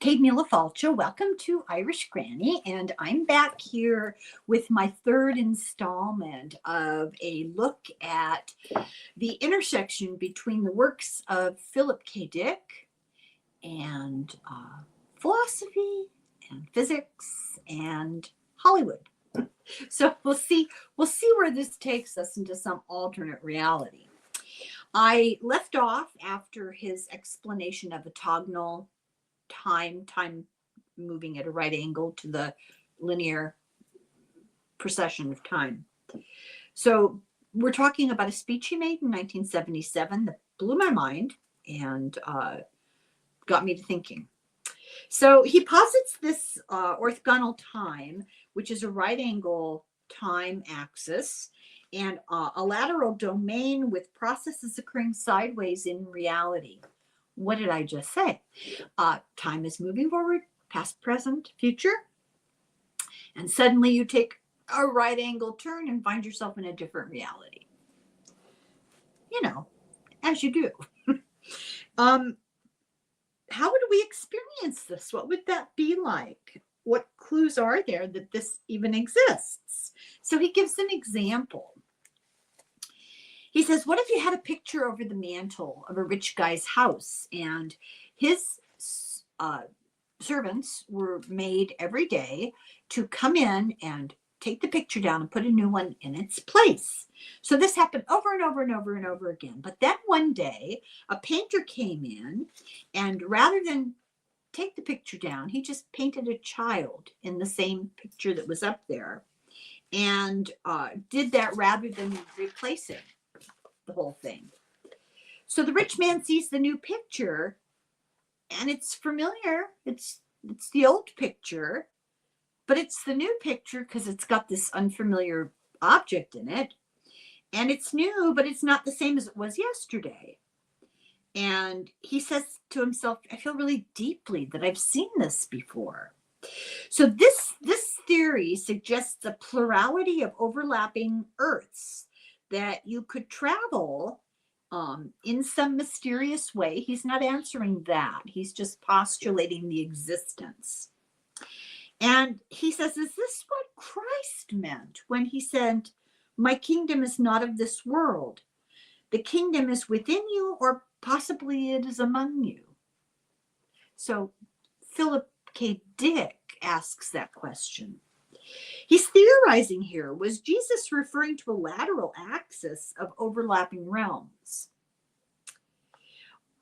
Kate Mila Falcha, welcome to Irish Granny, and I'm back here with my third installment of a look at the intersection between the works of Philip K. Dick and philosophy and physics and Hollywood. So we'll see where this takes us into some alternate reality. I left off after his explanation of orthogonal time moving at a right angle to the linear procession of time. So we're talking about a speech he made in 1977 that blew my mind and got me to thinking. So he posits this orthogonal time, which is a right angle time axis, and a lateral domain with processes occurring sideways in reality. What did I just say? Time is moving forward, past, present, future, and suddenly you take a right angle turn and find yourself in a different reality. You know, as you do. How would we experience this? What would that be like? What clues are there that this even exists? So he gives an example. He says, what if you had a picture over the mantle of a rich guy's house and his servants were made every day to come in and take the picture down and put a new one in its place. So this happened over and over and over and over again. But then one day a painter came in, and rather than take the picture down, he just painted a child in the same picture that was up there, and did that rather than replacing the whole thing. So the rich man sees the new picture and it's familiar. It's the old picture, but it's the new picture because it's got this unfamiliar object in it. And it's new, but it's not the same as it was yesterday. And he says to himself, I feel really deeply that I've seen this before. So this theory suggests a plurality of overlapping Earths, that you could travel in some mysterious way. He's not answering that. He's just postulating the existence. And he says, is this what Christ meant when he said, my kingdom is not of this world? The kingdom is within you, or possibly it is among you. So Philip K. Dick asks that question. He's theorizing here, was Jesus referring to a lateral axis of overlapping realms,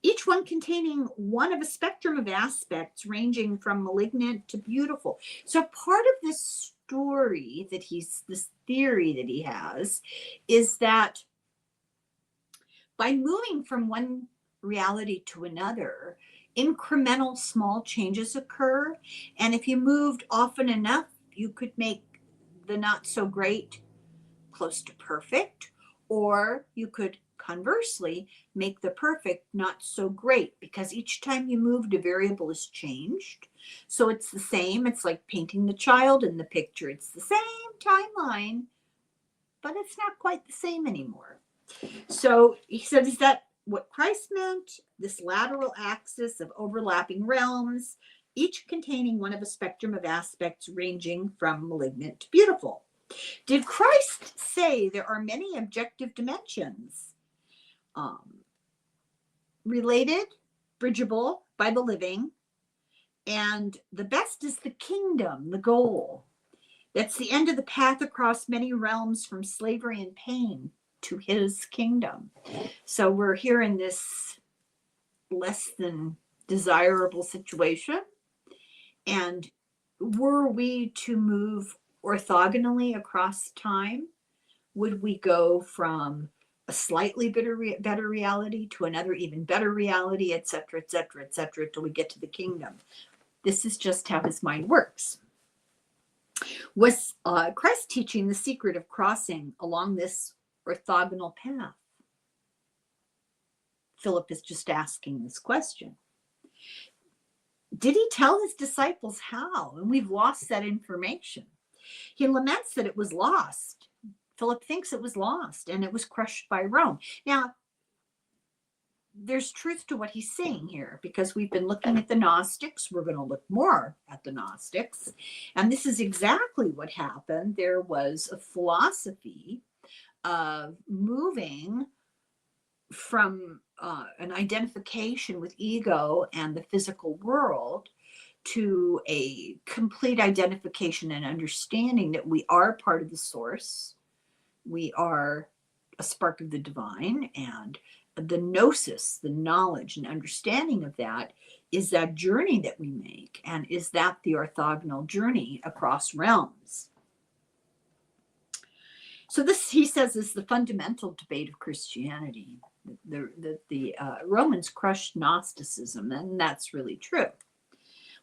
each one containing one of a spectrum of aspects ranging from malignant to beautiful? So part of this story that this theory that he has, is that by moving from one reality to another, incremental small changes occur. And if you moved often enough, you could make the not so great close to perfect, or you could conversely make the perfect not so great, because each time you moved, a variable is changed. So it's the same. It's like painting the child in the picture. It's the same timeline, but it's not quite the same anymore. So he said, is that what Christ meant? This lateral axis of overlapping realms, each containing one of a spectrum of aspects ranging from malignant to beautiful. Did Christ say there are many objective dimensions, related, bridgeable by the living, and the best is the kingdom, the goal? That's the end of the path across many realms from slavery and pain to his kingdom. So we're here in this less than desirable situation. And were we to move orthogonally across time, would we go from a slightly better reality to another even better reality, et cetera, till we get to the kingdom? This is just how his mind works. Was Christ teaching the secret of crossing along this orthogonal path? Philip is just asking this question. Did he tell his disciples how? And we've lost that information. He laments that it was lost. Philip thinks it was lost and it was crushed by Rome. Now, there's truth to what he's saying here, because we've been looking at the Gnostics. We're going to look more at the Gnostics. And this is exactly what happened. There was a philosophy of moving from an identification with ego and the physical world to a complete identification and understanding that we are part of the source. We are a spark of the divine, and the gnosis, the knowledge and understanding of that, is that journey that we make. And is that the orthogonal journey across realms? So this, he says, is the fundamental debate of Christianity. The Romans crushed Gnosticism, and that's really true.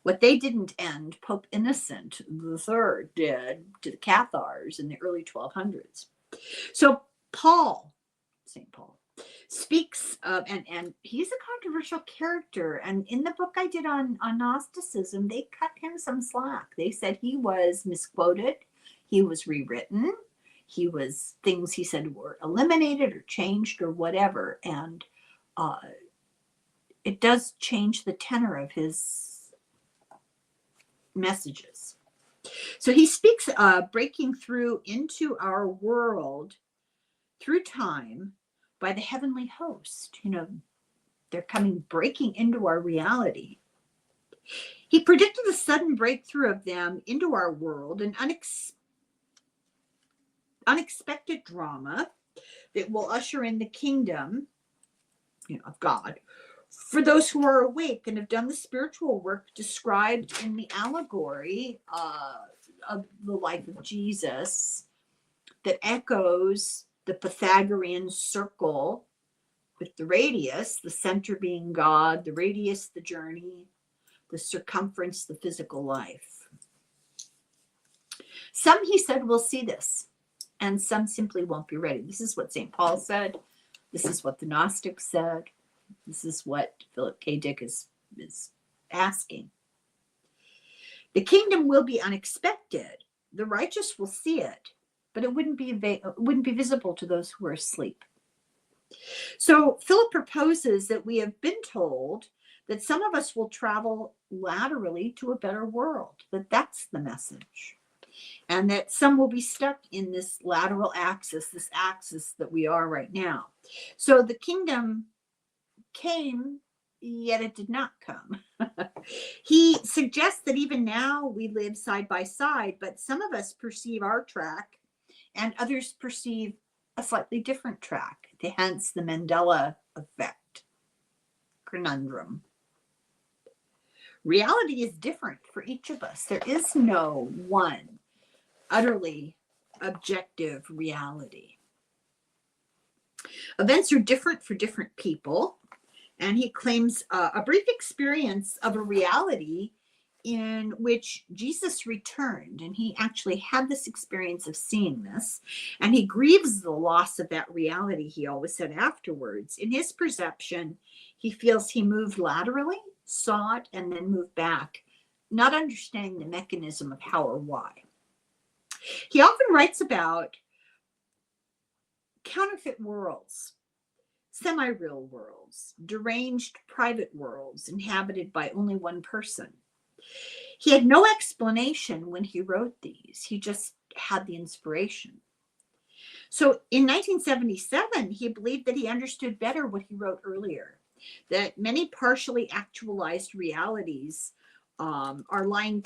What they didn't end, Pope Innocent III did to the Cathars in the early 1200s. So St. Paul, speaks of, and he's a controversial character. And in the book I did on Gnosticism, they cut him some slack. They said he was misquoted, he was rewritten, he was, things he said were eliminated or changed or whatever. And it does change the tenor of his messages. So he speaks breaking through into our world through time by the heavenly host. You know, they're coming, breaking into our reality. He predicted a sudden breakthrough of them into our world, an unexpected drama that will usher in the kingdom, of God, for those who are awake and have done the spiritual work described in the allegory of the life of Jesus, that echoes the Pythagorean circle with the radius, the center being God, the radius, the journey, the circumference, the physical life. Some, he said, will see this, and some simply won't be ready. This is what St. Paul said. This is what the Gnostics said. This is what Philip K. Dick is asking. The kingdom will be unexpected. The righteous will see it, but it wouldn't be visible to those who are asleep. So Philip proposes that we have been told that some of us will travel laterally to a better world, that's the message. And that some will be stuck in this lateral axis, this axis that we are right now. So the kingdom came, yet it did not come. He suggests that even now we live side by side, but some of us perceive our track and others perceive a slightly different track. Hence the Mandela effect conundrum. Reality is different for each of us. There is no one utterly objective reality. Events are different for different people. And he claims a brief experience of a reality in which Jesus returned. And he actually had this experience of seeing this. And he grieves the loss of that reality, he always said afterwards. In his perception, he feels he moved laterally, saw it, and then moved back, not understanding the mechanism of how or why. He often writes about counterfeit worlds, semi-real worlds, deranged private worlds inhabited by only one person. He had no explanation when he wrote these. He just had the inspiration. So in 1977, he believed that he understood better what he wrote earlier, that many partially actualized realities are lying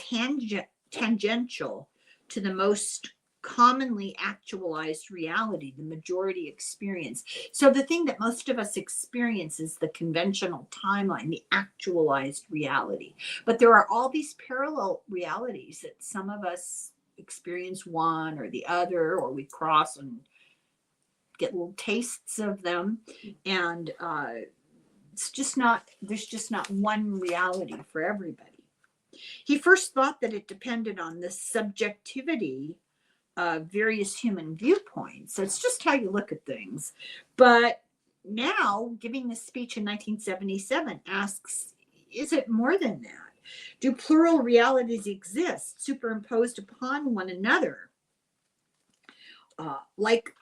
tangential to the most commonly actualized reality, the majority experience. So the thing that most of us experience is the conventional timeline, the actualized reality. But there are all these parallel realities that some of us experience one or the other, or we cross and get little tastes of them. And there's just not one reality for everybody. He first thought that it depended on the subjectivity various human viewpoints. So it's just how you look at things. But now, giving this speech in 1977, asks, is it more than that? Do plural realities exist superimposed upon one another? Like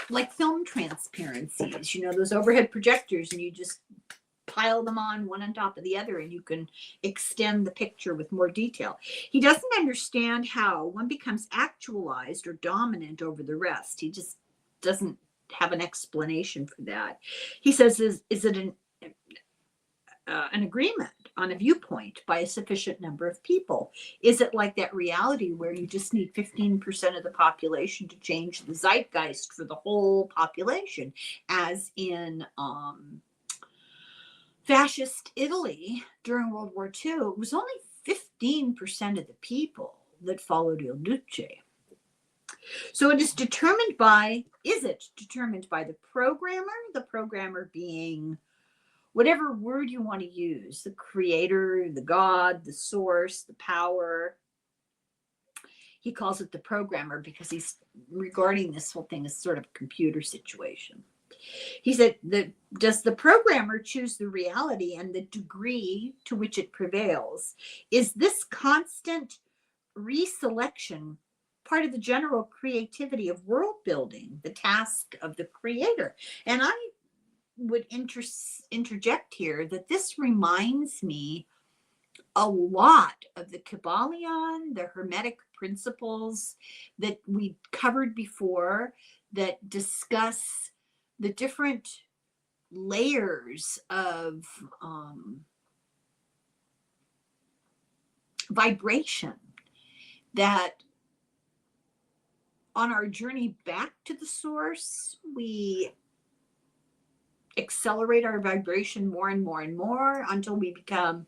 like film transparencies, you know, those overhead projectors, and you just pile them on one on top of the other and you can extend the picture with more detail. He doesn't understand how one becomes actualized or dominant over the rest. He just doesn't have an explanation for that. He says, is it an agreement on a viewpoint by a sufficient number of people? Is it like that reality where you just need 15% of the population to change the zeitgeist for the whole population, as in fascist Italy during World War II? It was only 15% of the people that followed Il Duce. So is it determined by the programmer being whatever word you want to use, the creator, the God, the source, the power. He calls it the programmer because he's regarding this whole thing as sort of a computer situation. He said, does the programmer choose the reality and the degree to which it prevails? Is this constant reselection part of the general creativity of world building, the task of the creator? And I would interject here that this reminds me a lot of the Kybalion, the Hermetic principles that we covered before, that discuss the different layers of vibration that on our journey back to the source, we accelerate our vibration more and more and more until we become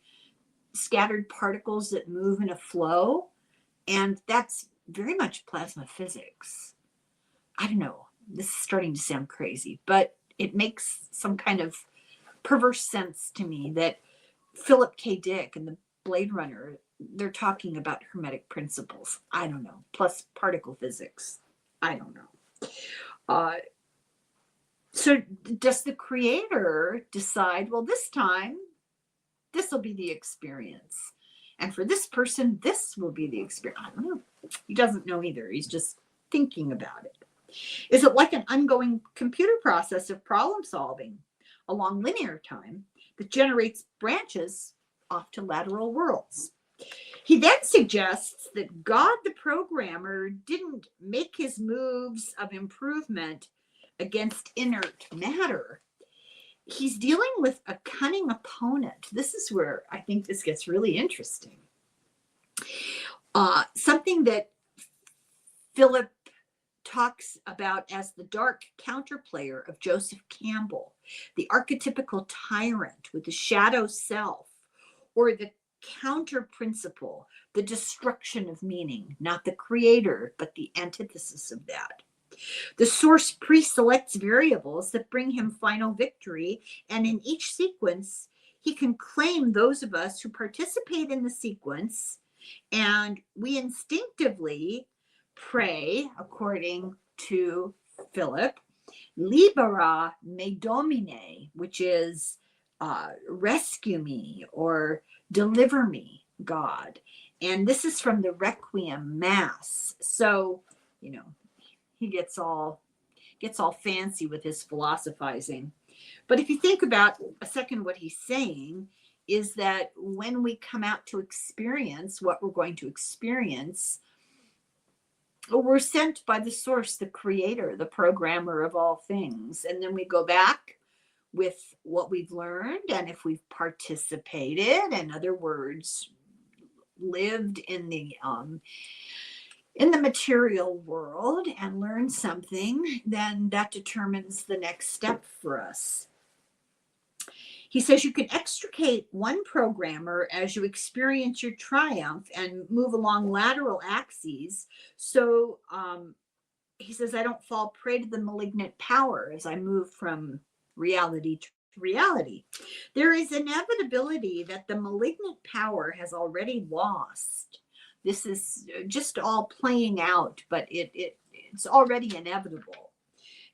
scattered particles that move in a flow. And that's very much plasma physics. I don't know, this is starting to sound crazy, but it makes some kind of perverse sense to me that Philip K. Dick and the Bladerunner, they're talking about Hermetic principles. I don't know, plus particle physics. I don't know. So does the creator decide, well, this time, this will be the experience. And for this person, this will be the experience. I don't know. He doesn't know either. He's just thinking about it. Is it like an ongoing computer process of problem solving along linear time that generates branches off to lateral worlds? He then suggests that God, the programmer, didn't make his moves of improvement against inert matter. He's dealing with a cunning opponent. This is where I think this gets really interesting. Something that Philip talks about as the dark counterplayer of Joseph Campbell, the archetypical tyrant with the shadow self, or the counter principle, the destruction of meaning, not the creator, but the antithesis of that. The source pre-selects variables that bring him final victory, and in each sequence, he can claim those of us who participate in the sequence, and we instinctively pray, according to Philip, libera me domine, which is rescue me or deliver me, God. And this is from the Requiem Mass. So, you know, he gets all fancy with his philosophizing. But if you think about a second, what he's saying is that when we come out to experience what we're going to experience, we're sent by the source, the creator, the programmer of all things. And then we go back with what we've learned. And if we've participated, in other words, lived in the material world and learned something, then that determines the next step for us. He says you can extricate one programmer as you experience your triumph and move along lateral axes. So he says, I don't fall prey to the malignant power as I move from reality to reality. There is inevitability that the malignant power has already lost. This is just all playing out, but it's already inevitable.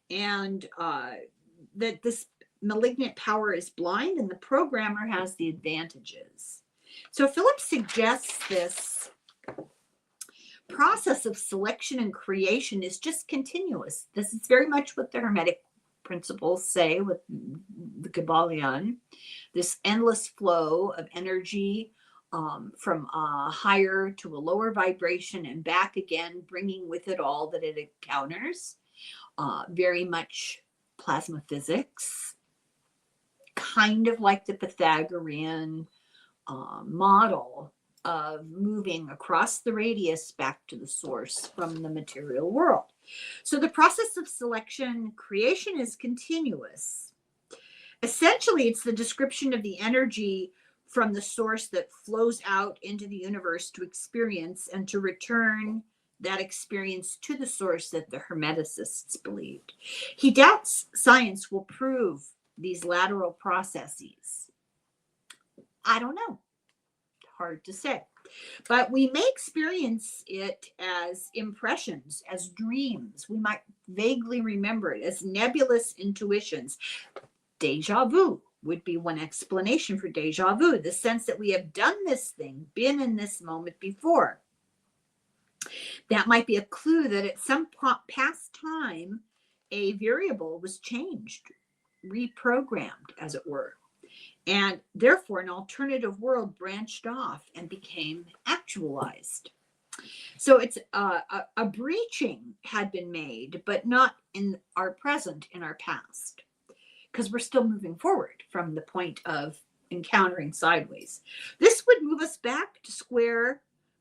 And that this malignant power is blind and the programmer has the advantages. So Philip suggests this process of selection and creation is just continuous. This is very much what the Hermetic principles say with the Kybalion, this endless flow of energy from a higher to a lower vibration and back again, bringing with it all that it encounters. Very much plasma physics, kind of like the Pythagorean model of moving across the radius back to the source from the material world. So the process of selection creation is continuous. Essentially, it's the description of the energy from the source that flows out into the universe to experience and to return that experience to the source that the Hermeticists believed. He doubts science will prove these lateral processes. I don't know. Hard to say. But we may experience it as impressions, as dreams. We might vaguely remember it as nebulous intuitions. Deja vu would be one explanation for deja vu, the sense that we have done this thing, been in this moment before. That might be a clue that at some past time, a variable was changed, reprogrammed, as it were. And therefore, an alternative world branched off and became actualized. So it's a breaching had been made, but not in our present, in our past, because we're still moving forward from the point of encountering sideways. This would move us back to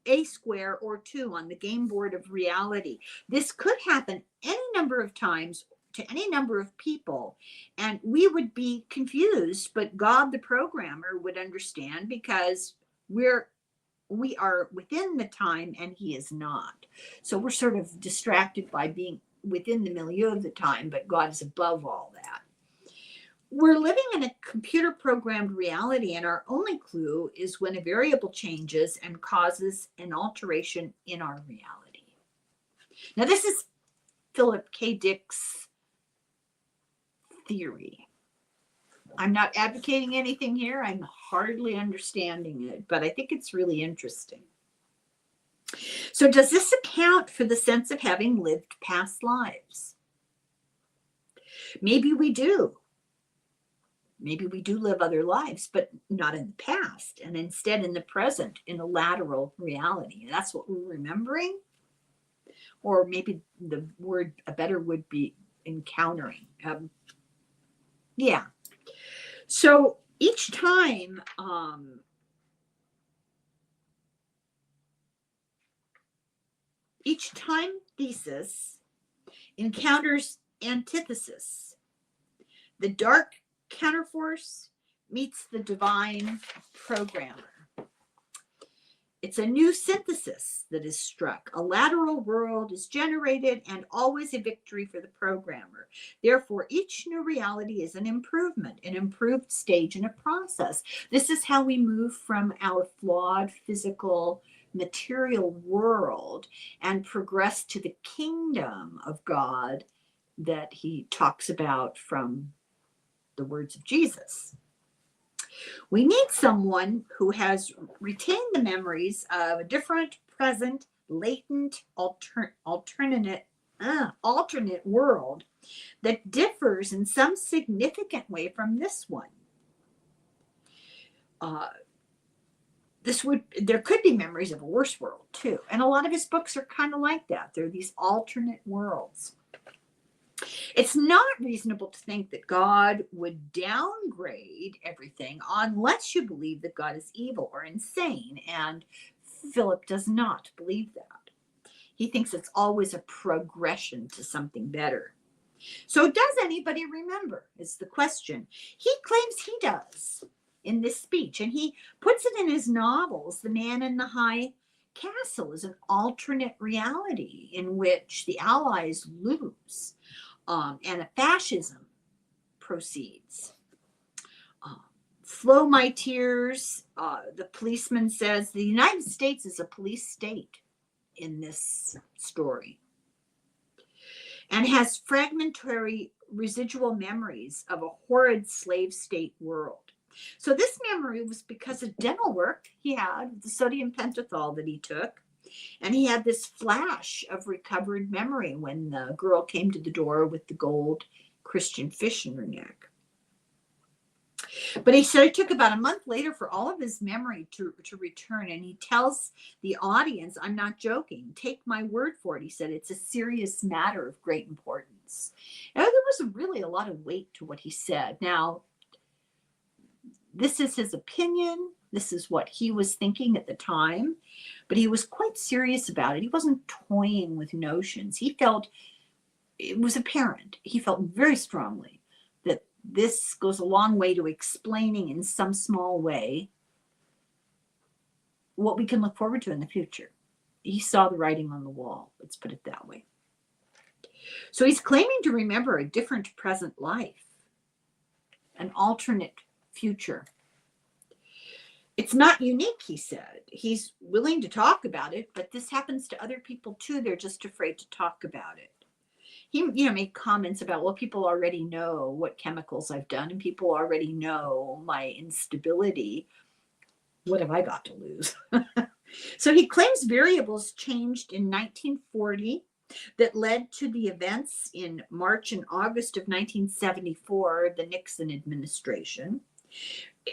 a square or two on the game board of reality. This could happen any number of times to any number of people, and we would be confused, but God, the programmer, would understand because we are within the time and he is not. So we're sort of distracted by being within the milieu of the time, but God is above all that. We're living in a computer programmed reality, and our only clue is when a variable changes and causes an alteration in our reality. Now, this is Philip K. Dick's theory. I'm not advocating anything here. I'm hardly understanding it, but I think it's really interesting. So does this account for the sense of having lived past lives? Maybe we do. Maybe we do live other lives, but not in the past, and instead in the present, in a lateral reality. And that's what we're remembering. Or maybe the word, a better would be encountering. Yeah. So each time thesis encounters antithesis. The dark counterforce meets the divine programmer. It's a new synthesis that is struck. A lateral world is generated and always a victory for the programmer. Therefore, each new reality is an improvement, an improved stage in a process. This is how we move from our flawed physical material world and progress to the kingdom of God that he talks about from the words of Jesus. We need someone who has retained the memories of a different, present, latent, alternate world that differs in some significant way from this one. There could be memories of a worse world too, and a lot of his books are kind of like that. They're these alternate worlds. It's not reasonable to think that God would downgrade everything unless you believe that God is evil or insane, and Philip does not believe that. He thinks it's always a progression to something better. So does anybody remember, is the question. He claims he does in this speech, and he puts it in his novels. The Man in the High Castle is an alternate reality in which the Allies lose. And a fascism proceeds. Flow my tears, the policeman says, the United States is a police state in this story and has fragmentary residual memories of a horrid slave state world. So this memory was because of dental work he had, the sodium pentothal that he took. And he had this flash of recovered memory when the girl came to the door with the gold Christian fish in her neck. But he said it took about a month later for all of his memory to return. And he tells the audience, I'm not joking, take my word for it. He said, it's a serious matter of great importance. And there was really a lot of weight to what he said. Now, this is his opinion. This is what he was thinking at the time. But he was quite serious about it. He wasn't toying with notions. He felt, it was apparent, he felt very strongly that this goes a long way to explaining in some small way what we can look forward to in the future. He saw the writing on the wall, let's put it that way. So he's claiming to remember a different present life, an alternate future. It's not unique, he said. He's willing to talk about it, but this happens to other people too. They're just afraid to talk about it. He, made comments about, well, people already know what chemicals I've done, and people already know my instability. What have I got to lose? So he claims variables changed in 1940 that led to the events in March and August of 1974, the Nixon administration.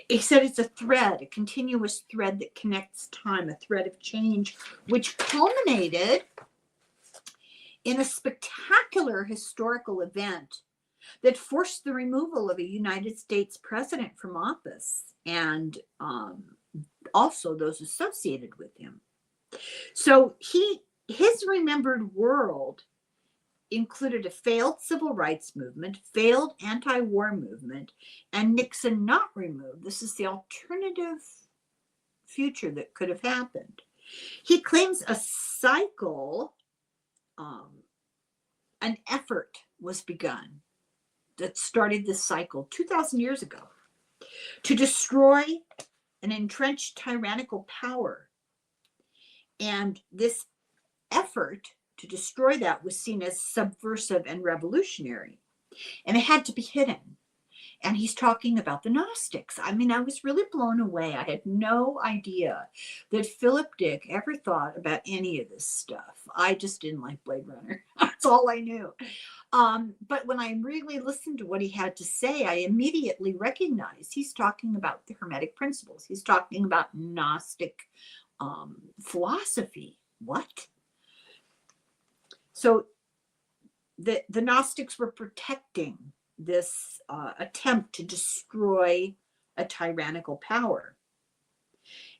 He said it's a thread, a continuous thread that connects time, a thread of change, which culminated in a spectacular historical event that forced the removal of a United States president from office and also those associated with him. So his remembered world included a failed civil rights movement, failed anti-war movement, and Nixon not removed. This is the alternative future that could have happened. He claims a cycle, an effort was begun that started this cycle 2,000 years ago to destroy an entrenched tyrannical power. And this effort to destroy that was seen as subversive and revolutionary, and it had to be hidden. And he's talking about the Gnostics. I mean, I was really blown away. I had no idea that Philip Dick ever thought about any of this stuff. I just didn't like Bladerunner. That's all I knew. But when I really listened to what he had to say, I immediately recognized he's talking about the Hermetic principles. He's talking about Gnostic philosophy. What? So the Gnostics were protecting this attempt to destroy a tyrannical power.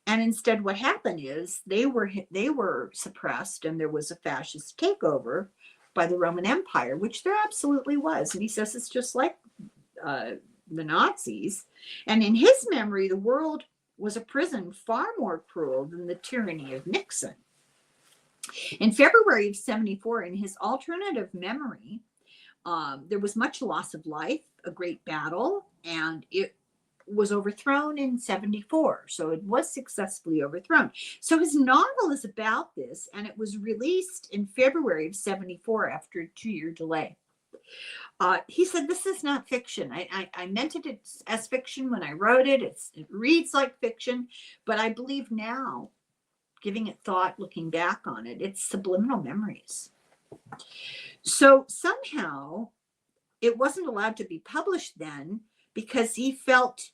And instead what happened is they were suppressed, and there was a fascist takeover by the Roman Empire, which there absolutely was. And he says it's just like the Nazis. And in his memory, the world was a prison far more cruel than the tyranny of Nixon. In February of 74, in his alternative memory, there was much loss of life, a great battle, and it was overthrown in 74. So it was successfully overthrown. So his novel is about this, and it was released in February of 74 after a 2-year delay. He said, this is not fiction. I meant it as fiction when I wrote it. It reads like fiction, but I believe now, giving it thought, looking back on it, it's subliminal memories. So somehow it wasn't allowed to be published then because he felt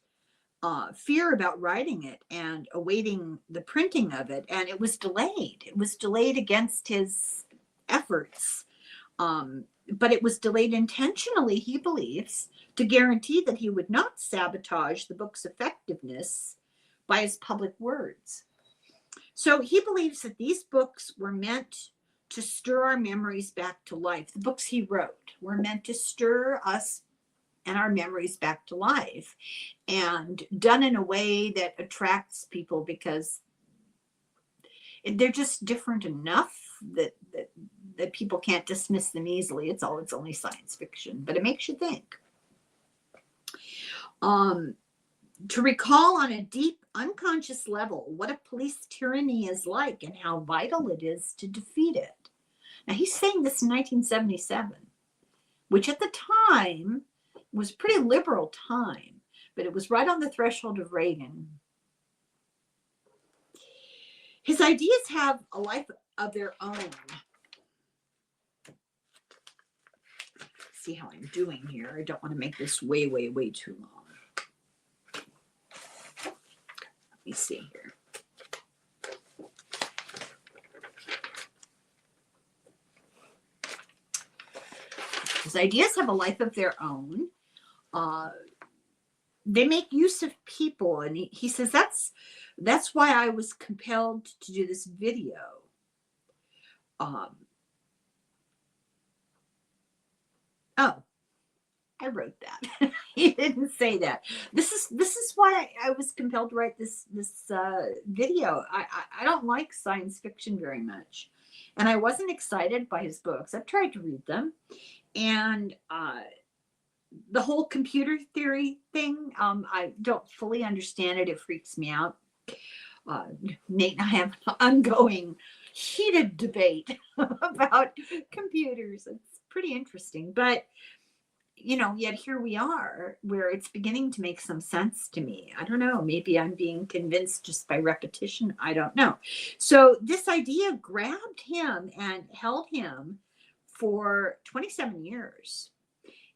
fear about writing it and awaiting the printing of it. And it was delayed. It was delayed against his efforts. But it was delayed intentionally, he believes, to guarantee that he would not sabotage the book's effectiveness by his public words. So he believes that these books were meant to stir our memories back to life. The books he wrote were meant to stir us and our memories back to life, and done in a way that attracts people because they're just different enough that people can't dismiss them easily. It's only science fiction, but it makes you think. To recall on a deep unconscious level what a police tyranny is like and how vital it is to defeat it. Now he's saying this in 1977, which at the time was a pretty liberal time, but it was right on the threshold of Reagan. His ideas have a life of their own. See how I'm doing here. I don't want to make this way, way, way too long. Let me see here. His ideas have a life of their own. They make use of people, and he says that's why I was compelled to do this video. Oh, I wrote that. He didn't say that. This is why I was compelled to write this video. I don't like science fiction very much, and I wasn't excited by his books. I've tried to read them, and the whole computer theory thing, I don't fully understand it. It freaks me out. Nate and I have an ongoing heated debate about computers. It's pretty interesting, but yet here we are where it's beginning to make some sense to me. I don't know, maybe I'm being convinced just by repetition. I don't know. So this idea grabbed him and held him for 27 years.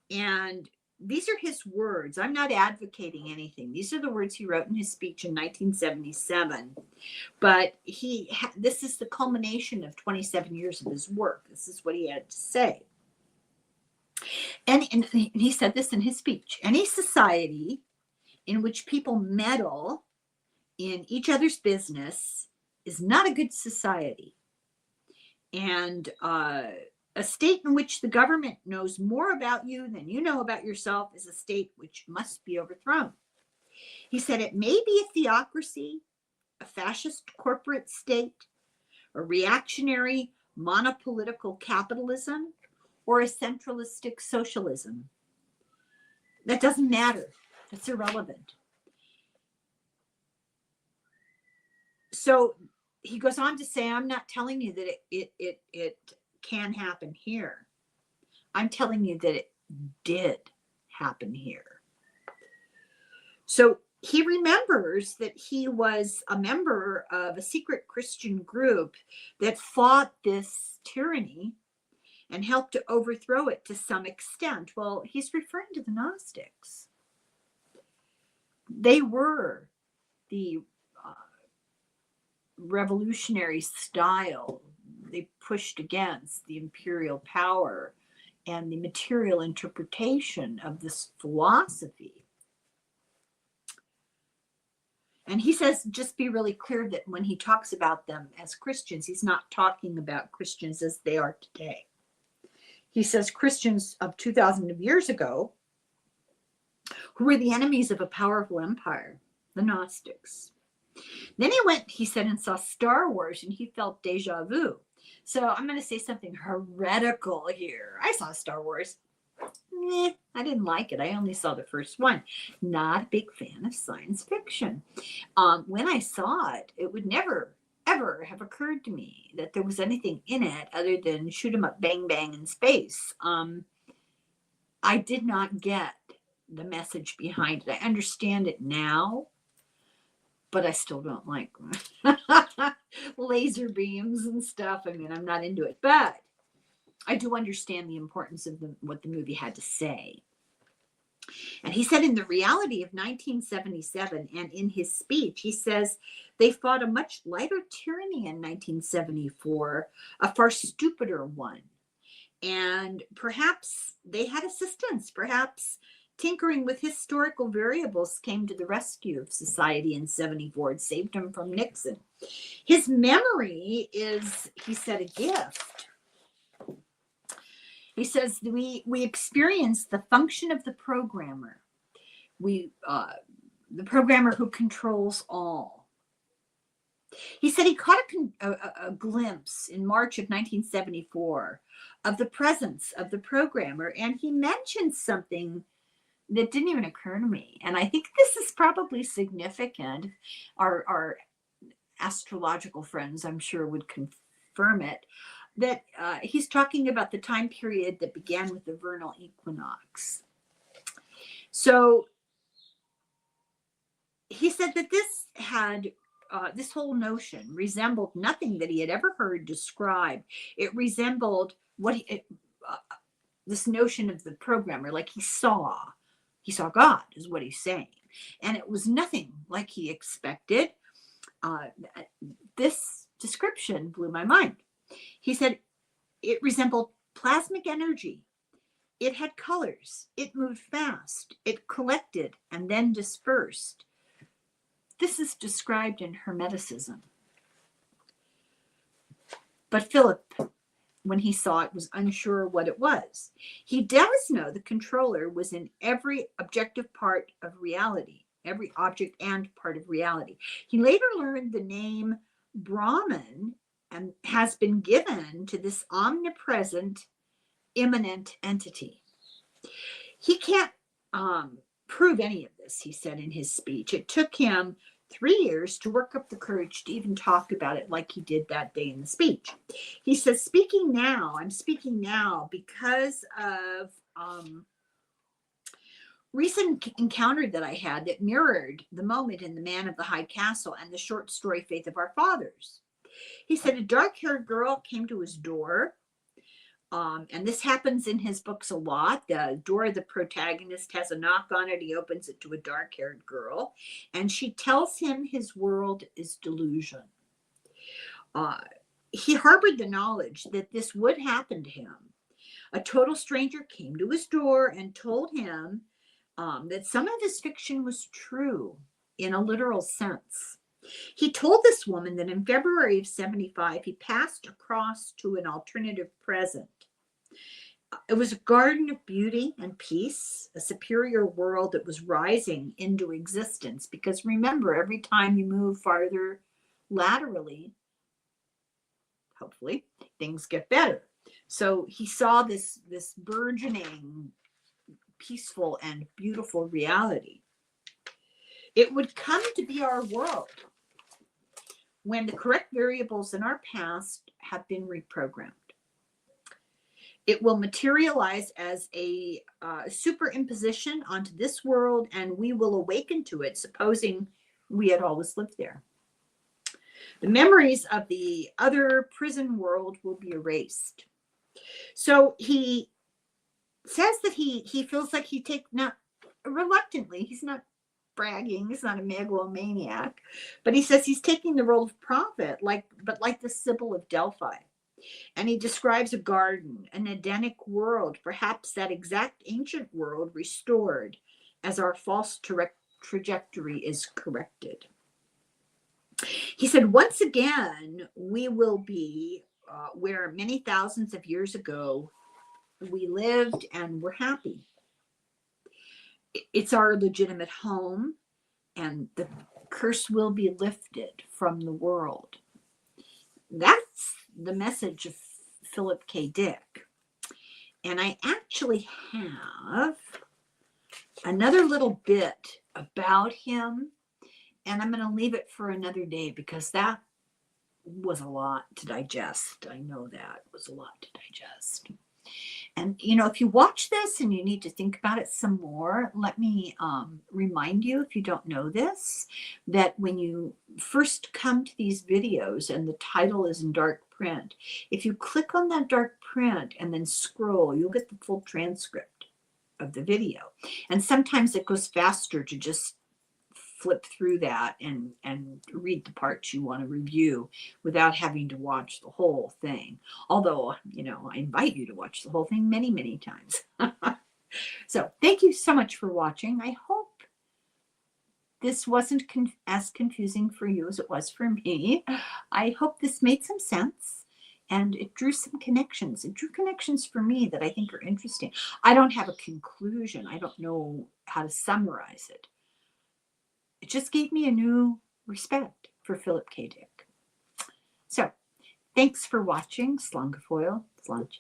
And these are his words. I'm not advocating anything. These are the words he wrote in his speech in 1977. But this is the culmination of 27 years of his work. This is what he had to say. And he said this in his speech. Any society in which people meddle in each other's business is not a good society. And a state in which the government knows more about you than you know about yourself is a state which must be overthrown. He said it may be a theocracy, a fascist corporate state, a reactionary monopolitical capitalism, or a centralistic socialism. That doesn't matter. That's irrelevant. So he goes on to say, I'm not telling you that it can happen here. I'm telling you that it did happen here. So he remembers that he was a member of a secret Christian group that fought this tyranny and helped to overthrow it to some extent. Well, he's referring to the Gnostics. They were the revolutionary style. They pushed against the imperial power and the material interpretation of this philosophy. And he says, just be really clear that when he talks about them as Christians, he's not talking about Christians as they are today. He says Christians of 2,000 years ago, who were the enemies of a powerful empire, the Gnostics. Then he said, and saw Star Wars, and he felt deja vu. So I'm going to say something heretical here. I saw Star Wars. I didn't like it. I only saw the first one. Not a big fan of science fiction. When I saw it, it would never, ever have occurred to me that there was anything in it other than shoot 'em up, bang, bang in space. I did not get the message behind it. I understand it now, but I still don't like laser beams and stuff. I mean, I'm not into it, but I do understand the importance of what the movie had to say. And he said in The Reality of 1977, and in his speech, he says they fought a much lighter tyranny in 1974, a far stupider one. And perhaps they had assistance. Perhaps tinkering with historical variables came to the rescue of society in 74 and saved him from Nixon. His memory is, he said, a gift. He says we experience the function of the programmer. The programmer who controls all. He said he caught a glimpse in March of 1974 of the presence of the programmer, and he mentioned something that didn't even occur to me. And I think this is probably significant. Our astrological friends, I'm sure, would confirm it, that he's talking about the time period that began with the vernal equinox. So he said that this had this whole notion resembled nothing that he had ever heard described. It resembled this notion of the programmer, like he saw God, is what he's saying. And it was nothing like he expected. This description blew my mind. He said it resembled plasmic energy. It had colors. It moved fast. It collected and then dispersed. This is described in Hermeticism. But Philip, when he saw it, was unsure what it was. He does know the controller was in every objective part of reality, every object and part of reality. He later learned the name Brahman and has been given to this omnipresent, immanent entity. He can't prove any of this, he said in his speech. It took him 3 years to work up the courage to even talk about it like he did that day in the speech. He says, I'm speaking now because of recent encounter that I had that mirrored the moment in The Man of the High Castle and the short story Faith of Our Fathers. He said a dark-haired girl came to his door. And this happens in his books a lot. The door of the protagonist has a knock on it. He opens it to a dark-haired girl, and she tells him his world is delusion. He harbored the knowledge that this would happen to him. A total stranger came to his door and told him that some of his fiction was true in a literal sense. He told this woman that in February of 75, he passed across to an alternative present. It was a garden of beauty and peace, a superior world that was rising into existence. Because remember, every time you move farther laterally, hopefully, things get better. So he saw this burgeoning, peaceful, and beautiful reality. It would come to be our world when the correct variables in our past have been reprogrammed. It will materialize as a superimposition onto this world, and we will awaken to it, supposing we had always lived there. The memories of the other prison world will be erased. So he says that he feels like he takes, not reluctantly, he's not bragging, he's not a megalomaniac, but he says he's taking the role of prophet, like the Sibyl of Delphi. And he describes a garden, an Edenic world, perhaps that exact ancient world restored as our false trajectory is corrected. He said, once again, we will be where many thousands of years ago we lived and were happy. It's our legitimate home, and the curse will be lifted from the world. That's the message of Philip K. Dick. And I actually have another little bit about him, and I'm going to leave it for another day because that was a lot to digest. I know that was a lot to digest. And, if you watch this and you need to think about it some more, let me remind you, if you don't know this, that when you first come to these videos and the title is in dark print, if you click on that dark print and then scroll, you'll get the full transcript of the video. And sometimes it goes faster to just flip through that and read the parts you want to review without having to watch the whole thing. Although, I invite you to watch the whole thing many, many times. So thank you so much for watching. I hope this wasn't as confusing for you as it was for me. I hope this made some sense and it drew some connections. It drew connections for me that I think are interesting. I don't have a conclusion. I don't know how to summarize it. It just gave me a new respect for Philip K. Dick. So, thanks for watching. Slángafoil, Slánge.